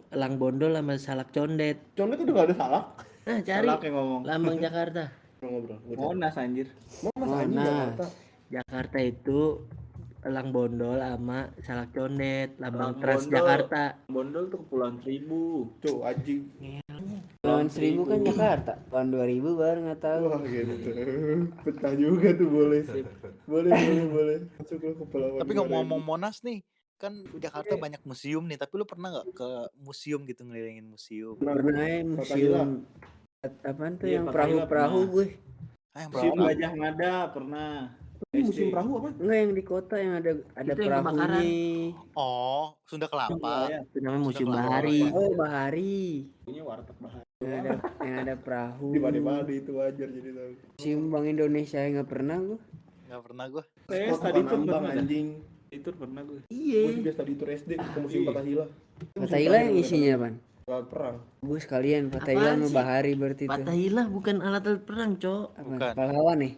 elang bondol sama salak condet. Contohnya tuh udah gak ada salah. Nah, cari Salah yang ngomong. lambang Jakarta. Ngobrol. Monas anjir. Monas anjing Monas. Jakarta. Jakarta itu elang bondol sama salak condet, lambang Elang Transjakarta. Bondol tuh Kepulauan Seribu. Tuh anjing. Tahun 1000 kan Jakarta. Tahun 2000 baru nggak tahu. Wah gitu. Betah juga tuh boleh. Boleh. Masuk lo ke Pulau. Tapi ngomong-ngomong Monas nih, kan Jakarta banyak museum nih, tapi lu pernah nggak ke museum gitu ngelilingin museum? Pernah ya museum. Apaan tuh Iya, yang Fathahillah perahu-perahu pernah. gue. Yang Museum berapa? Gajah Mada pernah. Museum perahu apa? Enggak yang di kota yang ada Itu yang kebakaran. perahunya. Oh, Sunda Kelapa. Ya, Itu namanya museum Sudah bahari. Oh, bahari. punya warteg bahari. Yang ada perahu. Di mana itu wajar jadi tahu. Museum Bank Indonesia yang nggak pernah gue. Nggak pernah gue. Saya Kota tadi tuh Nambang, pernah dah. anjing. Itu pernah gue. Iya. Gue juga tadi itu SD ke Museum Iya. Fathahillah. Fathahillah yang isinya apaan? Alat perang. Gue sekalian Fathahillah Apaan sama sih? Bahari berarti itu. Fathahillah bukan alat-alat perang, Cok. Apa? Bukan. Pahlawan nih.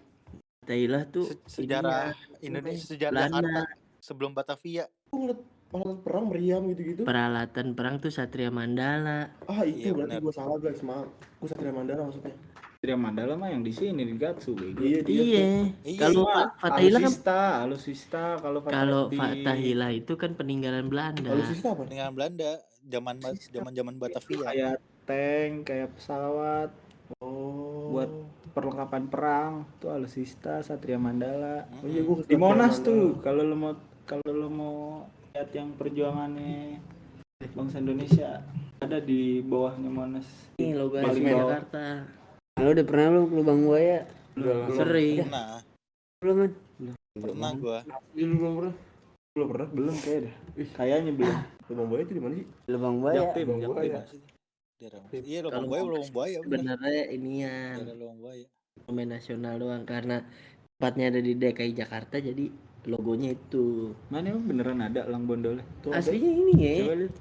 Fathahillah tuh Sejarah Indonesia, sejarah Belanda. Jakarta sebelum Batavia. Gue ngeliat alat perang meriam gitu-gitu. Peralatan perang tuh Satria Mandala. Ah itu Iya, berarti benar. gue salah guys, maaf. Gue Satria Mandala maksudnya. Satria Mandala mah yang di sini di Gatsu bego. Iya dia. Iya. Iya, Kalau Fathahillah kan Alusista kalau kalau di- Fathahillah itu kan peninggalan Belanda. Lalu sisa apa? Dengan Belanda zaman Batavia. kayak tank, kayak pesawat, Oh. buat perlengkapan perang tuh alusista Satria Mandala. Oh iya gue Di Monas tuh kalau lo mau lihat yang perjuangannya bangsa Indonesia ada di bawahnya Monas. Nih logo Paling asli bawah. Jakarta. Lu udah pernah belum ke Lubang Buaya? Sering. Pernah, Belum kan? pernah gue. Lu belum pernah? Belum pernah? Belum kayak dah. Kayaknya belum. Lubang Buaya itu di mana sih? Lubang Buaya. Jaktim, Lubang Jaktim. Buaya. Iya, Kalau Lubang Buaya, Lubang Buaya bener. Sebenarnya inian Daerah Lubang Buaya. monumen nasional doang karena tempatnya ada di DKI Jakarta jadi logonya itu. Mana emang beneran ada Elang Bondolnya? Tuh ada. Aslinya ini ya. Coba lihat.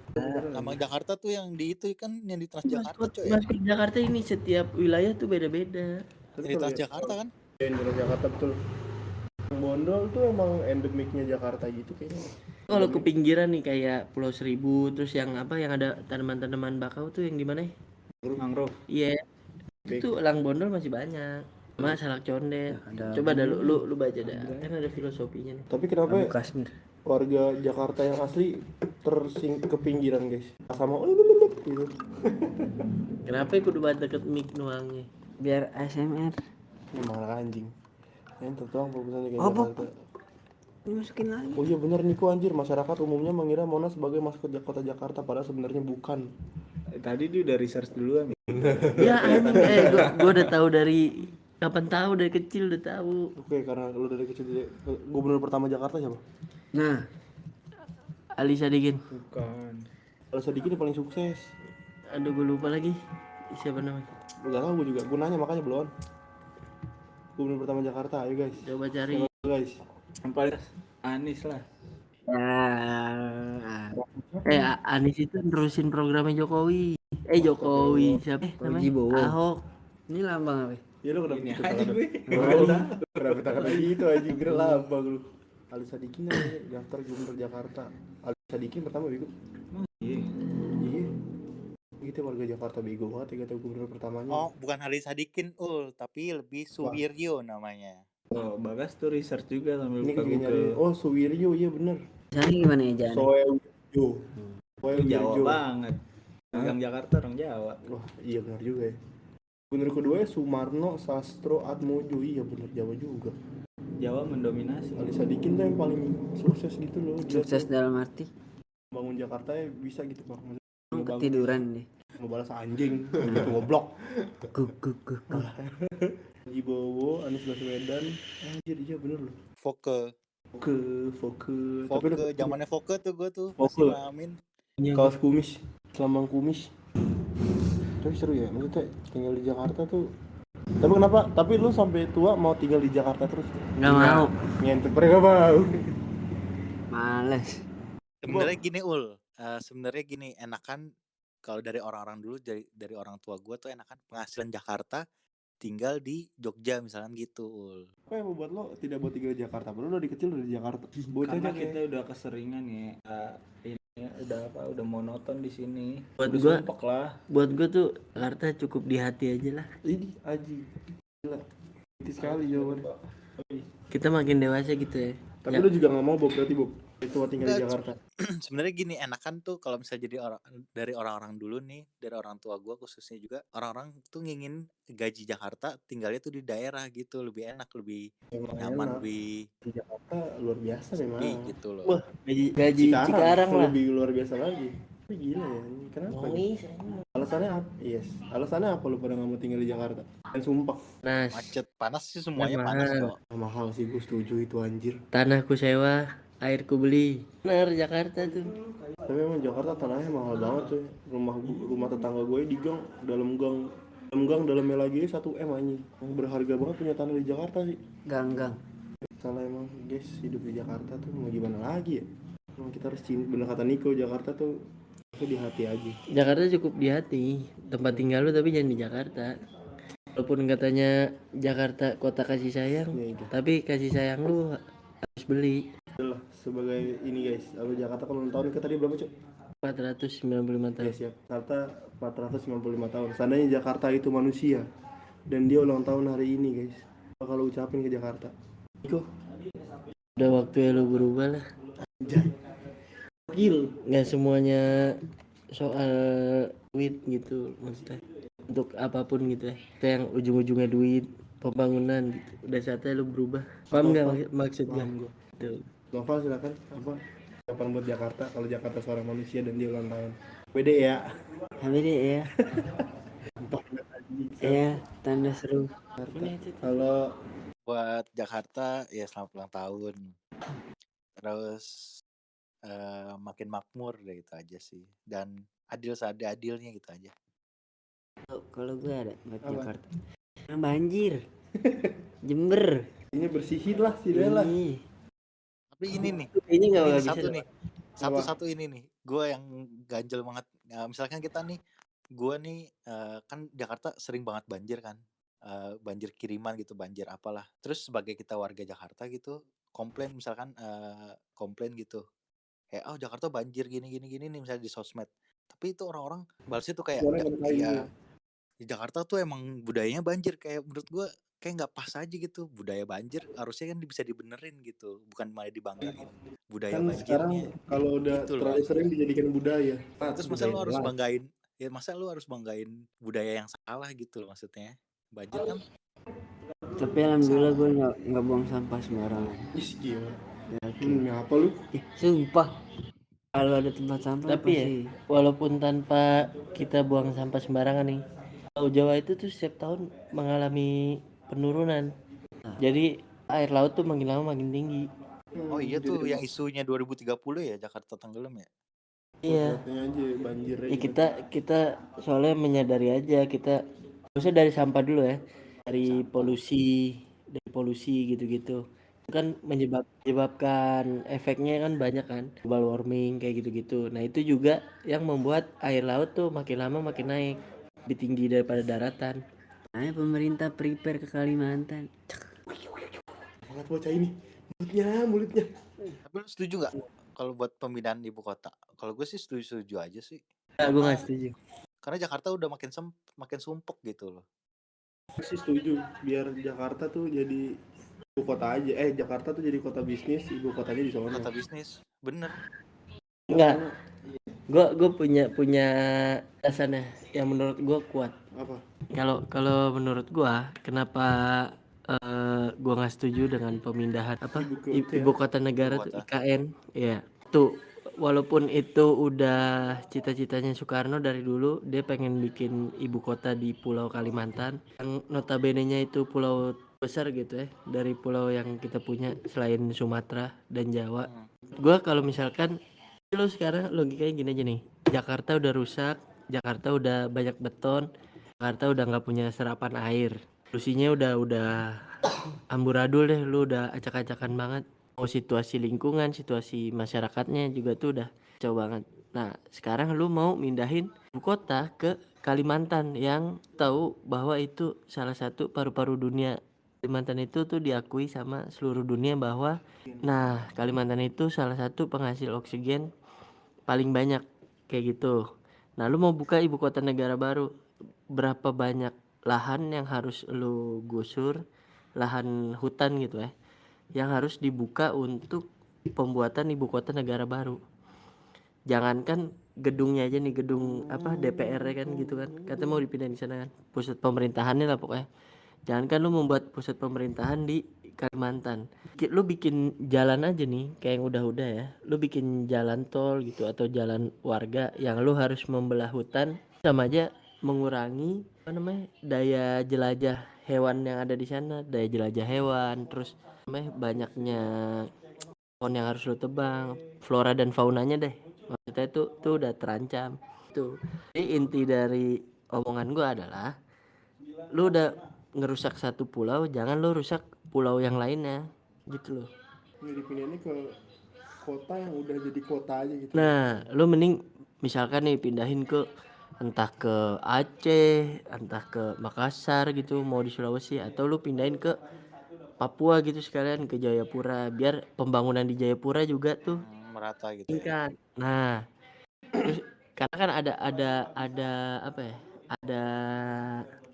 Lambang Jakarta tuh yang di itu kan yang di Transjakarta Maskot coy. maskot Jakarta ini setiap wilayah tuh beda-beda. Yang di Transjakarta kan. Ya, Indonesia Jakarta betul. Yang Bondol tuh emang endemiknya Jakarta gitu kayaknya. Kalau ke pinggiran nih kayak Pulau Seribu terus yang apa yang ada tanaman-tanaman bakau tuh yang di mana? Mangrove. Iya. Itu elang bondol masih banyak. Sama salak condet. Coba dah lu baca dah. Kan ada filosofinya nih. Tapi kenapa Abu Kasmir. warga Jakarta yang asli ke pinggiran guys? Sama gitu. Kenapa ya kudu banget deket mic nuangnya? Biar ASMR. Emang anak anjing. Yang tertuang fokusannya kayak Apa? Jakarta. Dimasukin lagi. Oh iya benar Niko anjir, masyarakat umumnya mengira Monas sebagai maskot kota Jakarta padahal sebenarnya bukan. Tadi dia udah research duluan. Ya anjing gua udah tahu dari kapan tahu dari kecil udah tahu. Oke, karena lu dari kecil gubernur pertama Jakarta siapa? Nah, Ali Sadikin. Bukan. Kalau Sadikin yang paling sukses. Aduh gue lupa lagi. Siapa namanya? Gak tahu gue juga, gue nanya makanya belum. Gubernur pertama Jakarta, ayo guys. Coba cari. Ayo guys. Yang paling Anis lah. Anies itu nerusin programnya Jokowi. Jokowi siapa namanya? Wibowo. Ahok. ini lambang apa? Ya lu kenapa Ini gitu aja kata-kata? gue. Kenapa kata gitu anjing kira lambang lu. Ali Sadikin namanya daftar gubernur Jakarta. Ali Sadikin pertama ikut. Iya. Iya. kita warga Jakarta bego banget ya kata gubernur pertamanya. Oh, bukan Ali Sadikin tapi lebih Suwiryo namanya. Oh, Bagas tuh research juga sambil Ini buka juga nyari. Google. Oh, Suwiryo, iya bener. Sana gimana ya Jan? Soewirjo. Itu Jawa Soewirjo. banget. Pegang Jakarta orang Jawa. Wah, iya benar juga ya. Gubernur kedua ya Sumarno Sastro Atmojo. Iya benar, Jawa juga. Jawa mendominasi. Ali Sadikin tuh yang paling sukses gitu loh. Dia Sukses tuh dalam arti bangun Jakarta ya bisa gitu Bang. emang ketiduran deh. Ngebalas anjing, gitu goblok. Guk. Ibowo, Anies Baswedan. Anjir, iya bener loh. Foke. Tapi lu Zamannya Foke tuh gue tuh Foke. masih ngalamin. kaos kumis, selambang kumis. Tapi seru ya, maksudnya tinggal di Jakarta tuh. Tapi kenapa? Tapi lu sampai tua mau tinggal di Jakarta terus? Nggak mau. Ngentot mereka mau. Males. Sebenarnya gini sebenarnya gini, enakan kalau dari orang-orang dulu, dari orang tua gue tuh enakan penghasilan Jakarta tinggal di Jogja misalkan gitu Ul. Apa yang membuat lo tidak buat tinggal di Jakarta? Padahal lo dari kecil udah di Jakarta. Bocah Karena aja kita kayak. udah keseringan ya. Ini udah monoton di sini. Buat Udah gua- sumpek lah. Buat gue tuh Jakarta cukup di hati aja lah. Ini Aji. Gila. Itu sekali jawabannya. Kita makin dewasa gitu ya. Tapi Ya. lo juga gak mau Bob berarti Bob. Itu tinggal di Enggak, Jakarta. Sebenarnya gini, enakan tuh kalau misalnya jadi dari orang-orang dulu nih, dari orang tua gue khususnya juga, orang-orang tuh ngingin gaji Jakarta tinggalnya tuh di daerah gitu, lebih enak, lebih Emang nyaman, enak. lebih Di Jakarta luar biasa sepi memang. gitu loh. Wah, gaji Cikarang lah. lebih luar biasa lagi. Tapi gila ya, ini kenapa? nih? Alasannya apa? Yes. Alasannya apa lu pada gak mau tinggal di Jakarta? Dan sumpah. Nah, Macet, panas sih semuanya Mahal. panas kok. Mahal sih, gue setuju itu anjir. tanahku sewa, airku beli. Bener Jakarta tuh. Tapi emang Jakarta tanahnya mahal banget coy. Rumah tetangga gue di gang, dalam gang dalamnya lagi 1 M anjing. Yang berharga banget punya tanah di Jakarta sih. Gang. Salah emang guys, hidup di Jakarta tuh mau gimana lagi ya? Emang kita harus cinta, bener kata Niko, Jakarta tuh di hati aja. Jakarta cukup di hati. Tempat tinggal lu tapi jangan di Jakarta. Walaupun katanya Jakarta kota kasih sayang, Ya itu. tapi kasih sayang lu harus beli. Itulah sebagai ini guys, lalu Jakarta kan ulang tahun ke tadi berapa cuy? 495 tahun. Ya siap. Jakarta 495 tahun. Seandainya Jakarta itu manusia dan dia ulang tahun hari ini guys, bakal lu ucapin ke Jakarta. Niko, Udah waktunya lu berubah lah. gil. Nggak semuanya soal duit gitu maksudnya. Untuk apapun gitu ya. Itu yang ujung-ujungnya duit, pembangunan gitu. Udah saatnya lu berubah. Paham nggak maksudnya? Paham gua. Tuh. Novel silakan apa? Kapan buat Jakarta kalau Jakarta seorang manusia dan dia ulang tahun. Pede ya. HBD ya. Ya, tanda seru. Kalau Buat Jakarta ya selamat ulang tahun. Terus makin makmur deh, gitu aja sih. Dan adil seadil-adilnya gitu aja. Kalau gue ada buat Apa? Jakarta. Yang banjir. Jember. ini bersihin lah si Dela. Ini. Tapi ini nih, Ini nggak ini bisa. satu nih. Satu ini nih. Gue yang ganjel banget. Misalkan kita nih, gue nih kan Jakarta sering banget banjir kan. Banjir kiriman gitu, banjir apalah. Terus sebagai kita warga Jakarta gitu, komplain misalkan komplain gitu. Kayak Jakarta banjir gini nih misalnya di sosmed. Tapi itu orang-orang balasnya tuh kayak ya di Jakarta tuh emang budayanya banjir, kayak menurut gue kayak nggak pas aja gitu. Budaya banjir harusnya kan bisa dibenerin gitu, bukan malah dibanggain budaya Kan sekarang banjirnya. kalau udah Gitu loh. terlalu sering dijadikan budaya. Terus masa lu harus banggain, ya masa lu harus banggain budaya yang salah gitu loh maksudnya. Banjir kan Tapi alhamdulillah gue nggak buang sampah sembarangan. Ih gila. Ya, Apa lu? sumpah. Kalau ada tempat sampah Tapi ya, pasti. walaupun tanpa kita buang sampah sembarangan nih, Laut Jawa itu tuh setiap tahun mengalami penurunan. Jadi air laut tuh makin lama makin tinggi. oh iya tuh yang isunya 2030 ya Jakarta tenggelam ya. Iya. Katanya aja banjir Ya kita soalnya menyadari aja, kita maksudnya dari sampah dulu ya, dari polusi gitu-gitu. Itu kan menyebabkan efeknya kan banyak kan, global warming kayak gitu-gitu. Nah itu juga yang membuat air laut tuh makin lama makin naik, lebih tinggi daripada daratan. Ayo pemerintah prepare ke Kalimantan. Banget bocah ini. Mulutnya. Tapi lu setuju nggak kalau buat pemindahan ibu kota? Kalau gue sih setuju aja sih. Gue nggak setuju. Karena Jakarta udah makin sumpek gitu loh. Gue sih setuju, biar Jakarta tuh jadi ibu kota aja. Jakarta tuh jadi kota bisnis, ibu kotanya di sono. Kota bisnis, bener. Enggak, gue punya alasannya yang menurut gue kuat. Apa? Kalau menurut gue, kenapa gue nggak setuju dengan pemindahan ibu kota negara tuh IKN, ya tuh walaupun itu udah cita-citanya Soekarno dari dulu, dia pengen bikin ibu kota di Pulau Kalimantan, yang notabene-nya itu pulau besar gitu ya, dari pulau yang kita punya selain Sumatera dan Jawa. Gue kalau misalkan lu sekarang logikanya gini aja nih, Jakarta udah rusak, Jakarta udah banyak beton, Jakarta udah nggak punya serapan air, polusinya udah amburadul deh, lu udah acak-acakan banget. Mau situasi lingkungan, situasi masyarakatnya juga tuh udah kacau banget. Nah sekarang lu mau mindahin ibu kota ke Kalimantan yang tahu bahwa itu salah satu paru-paru dunia. Kalimantan itu tuh diakui sama seluruh dunia bahwa Kalimantan itu salah satu penghasil oksigen paling banyak kayak gitu. Nah lu mau buka ibu kota negara baru, berapa banyak lahan yang harus lu gusur, lahan hutan gitu ya, yang harus dibuka untuk pembuatan ibu kota negara baru. Jangankan gedungnya aja nih, gedung DPR kan gitu kan, katanya mau dipindahin di sana kan, pusat pemerintahannya lah pokoknya. Jangankan lu membuat pusat pemerintahan di Kalimantan, lu bikin jalan aja nih kayak yang udah ya, lu bikin jalan tol gitu atau jalan warga yang lu harus membelah hutan, sama aja mengurangi daya jelajah hewan yang ada di sana, daya jelajah hewan, terus banyaknya pohon yang harus lu tebang, flora dan faunanya deh, maksudnya tuh udah terancam tuh. Jadi inti dari omongan gua adalah, lu udah ngerusak satu pulau, jangan lu rusak pulau yang lainnya gitu loh. Ini dipindahinnya ke kota yang udah jadi kota aja gitu. Nah lu mending misalkan nih pindahin ke entah ke Aceh, entah ke Makassar gitu, mau di Sulawesi, atau lu pindahin ke Papua gitu sekalian, ke Jayapura, biar pembangunan di Jayapura juga tuh Merata gitu ya. tingkat. Nah terus, karena kan ada apa ya, ada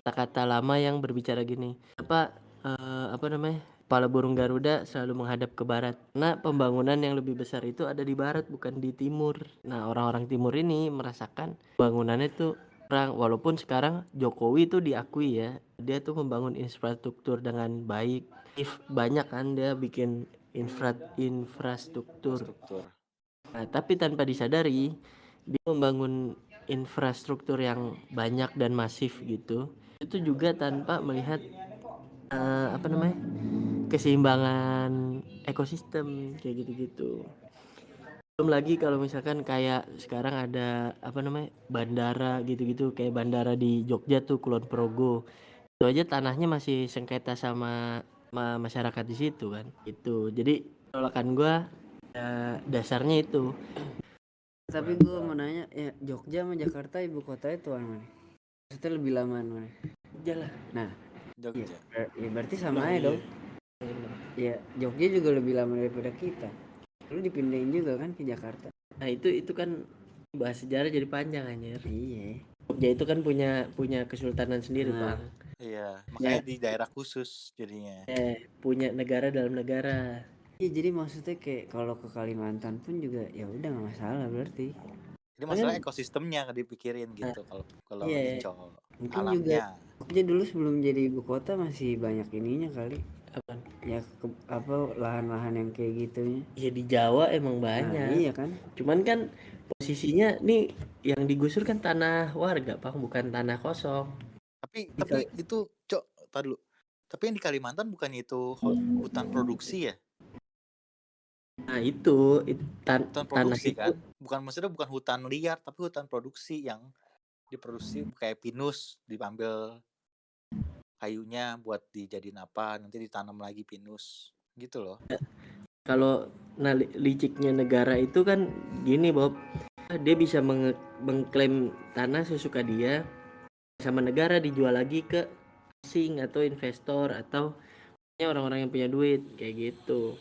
kata-kata lama yang berbicara gini, kepala burung Garuda selalu menghadap ke barat. Nah pembangunan yang lebih besar itu ada di barat, bukan di timur. Nah orang-orang timur ini merasakan bangunannya tuh kurang, walaupun sekarang Jokowi tuh diakui ya, dia tuh membangun infrastruktur dengan baik, banyak kan dia bikin infrastruktur. Nah tapi tanpa disadari dia membangun infrastruktur yang banyak dan masif gitu, itu juga tanpa melihat keseimbangan ekosistem kayak gitu-gitu. Belum lagi kalau misalkan kayak sekarang ada bandara gitu-gitu, kayak bandara di Jogja tuh, Kulon Progo, itu aja tanahnya masih sengketa sama masyarakat di situ kan. Itu jadi penolakan gua dasarnya itu. Tapi gue mau nanya, ya Jogja sama Jakarta ibu kota itu mana? Maksudnya lebih lama mana? Jogja lah. Nah, Jogja. ya berarti sama aja dong. Ya Jogja juga lebih lama daripada kita. Lu dipindahin juga kan ke Jakarta. Nah itu kan bahas sejarah jadi panjang anjir. Iya. Jogja itu kan punya kesultanan sendiri Bang. Iya, makanya di daerah khusus jadinya. Punya negara dalam negara. Iya, jadi maksudnya kayak kalau ke Kalimantan pun juga ya udah nggak masalah berarti. Jadi masalah ekosistemnya dipikirin gitu kalau Ico. Mungkin alamnya. juga Jogja dulu sebelum jadi ibu kota masih banyak ininya kali. Apaan? Ya lahan-lahan yang kayak gitunya. Ya di Jawa emang banyak. Nah, iya kan. Cuman kan posisinya nih yang digusur kan tanah warga, Bang, bukan tanah kosong. Tapi itu tar dulu. Tapi yang di Kalimantan bukannya itu hutan produksi ya? Nah itu Hutan produksi tanah kan? Maksudnya bukan hutan liar, tapi hutan produksi yang diproduksi kayak pinus, diambil kayunya buat dijadiin apa, nanti ditanam lagi pinus gitu loh. Kalau liciknya negara itu kan gini Bob, dia bisa mengklaim tanah sesuka dia, sama negara dijual lagi ke asing atau investor atau orang-orang yang punya duit kayak gitu.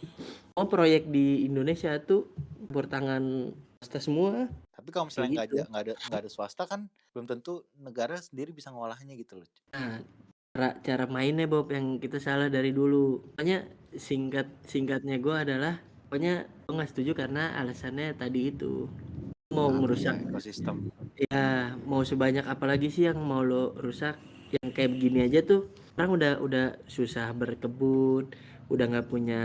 Proyek di Indonesia tuh bertangan swasta semua. Tapi Tapi kalau Kayak misalnya gitu. nggak ada swasta kan belum tentu negara sendiri bisa ngolahnya gitu loh. Nah, cara mainnya Bob yang kita salah dari dulu. Pokoknya singkatnya gue adalah pokoknya gue nggak setuju karena alasannya tadi itu mau Apa ngerusak. ya, ekosistem. Ya mau sebanyak apalagi sih yang mau lo rusak, yang kayak begini aja tuh orang udah susah berkebun, udah nggak punya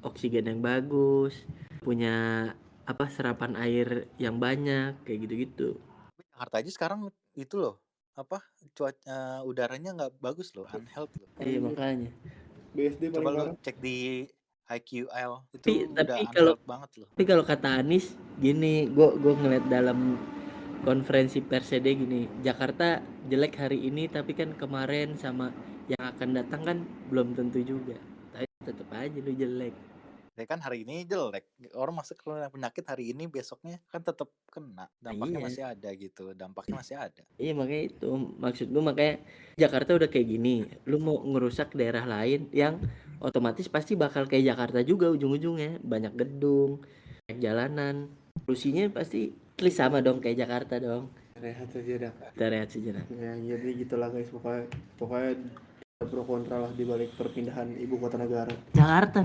oksigen yang bagus, punya apa serapan air yang banyak kayak gitu-gitu. Jakarta aja sekarang itu loh, apa, cuaca udaranya nggak bagus loh, unhealthy loh. Iya Anjir. makanya. BSD Coba paling lo parah. cek di IQL itu Tapi udah kalau unhealthy banget loh. kata Anies gini, gue ngeliat dalam konferensi persnya dia gini, Jakarta jelek hari ini tapi kan kemarin sama yang akan datang kan belum tentu juga. Tapi tetap aja lu jelek. Ya kan hari ini jelek, orang masuk kena penyakit hari ini besoknya kan tetap kena, dampaknya Iya. masih ada gitu, dampaknya masih ada. Iya makanya itu maksud gue, makanya Jakarta udah kayak gini, lu mau ngerusak daerah lain yang otomatis pasti bakal kayak Jakarta juga ujung-ujungnya, banyak gedung, banyak jalanan, polusinya pasti sama dong kayak Jakarta dong. Rehat saja dah. Kita rehat sejenak. Ya jadi gitulah guys, pokoknya ada pro kontra lah di balik perpindahan ibu kota negara. Jakarta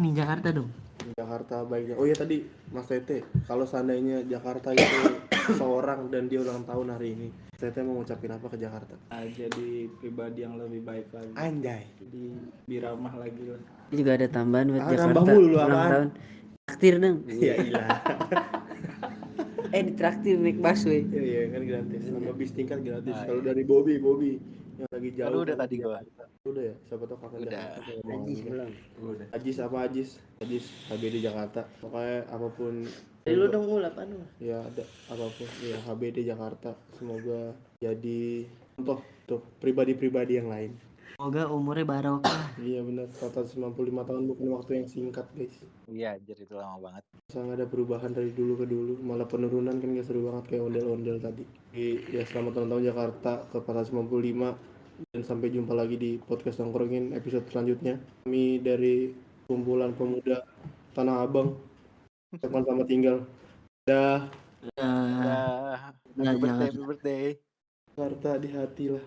dong. Jakarta baiknya. Oh iya tadi Mas Tete, kalau seandainya Jakarta itu seorang dan dia ulang tahun hari ini, Tete mau ngucapin apa ke Jakarta? Jadi pribadi yang lebih baik lagi, Anjay. jadi biramah lagi lah. Juga ada tambahan buat Jakarta. nambah mulu lu, ulang apaan? tahun. Traktir dong. Iya ilah. Ditraktir naik busway. Iya kan gratis. Sama bis tingkat gratis. Ah, Kalau iya. dari Bobby yang lagi jauh. Aduh, udah kan tadi di gua. Jakarta. Udah ya, siapa tau kangen Udah. Jakarta. kayak Bang Ajis Angga. belum. Udah. Ajis HBD Jakarta. Pokoknya apapun Dari lu dong ul apaan lu? ya ada apapun ya HBD Jakarta semoga jadi contoh untuk pribadi-pribadi yang lain. Semoga umurnya barokah. Iya benar, 495 tahun bukan waktu yang singkat guys. Iya, anjir itu lama banget. Sangat ada perubahan dari dulu ke dulu, malah penurunan kan gak seru banget kayak ondel-ondel tadi. Jadi, ya selamat ulang tahun Jakarta ke 495 dan sampai jumpa lagi di podcast Nongkrongin episode selanjutnya. Kami dari kumpulan pemuda Tanah Abang. Ucapkan selamat tinggal. Dah, Nah, Happy birthday, jangan. happy birthday. Jakarta di hati lah.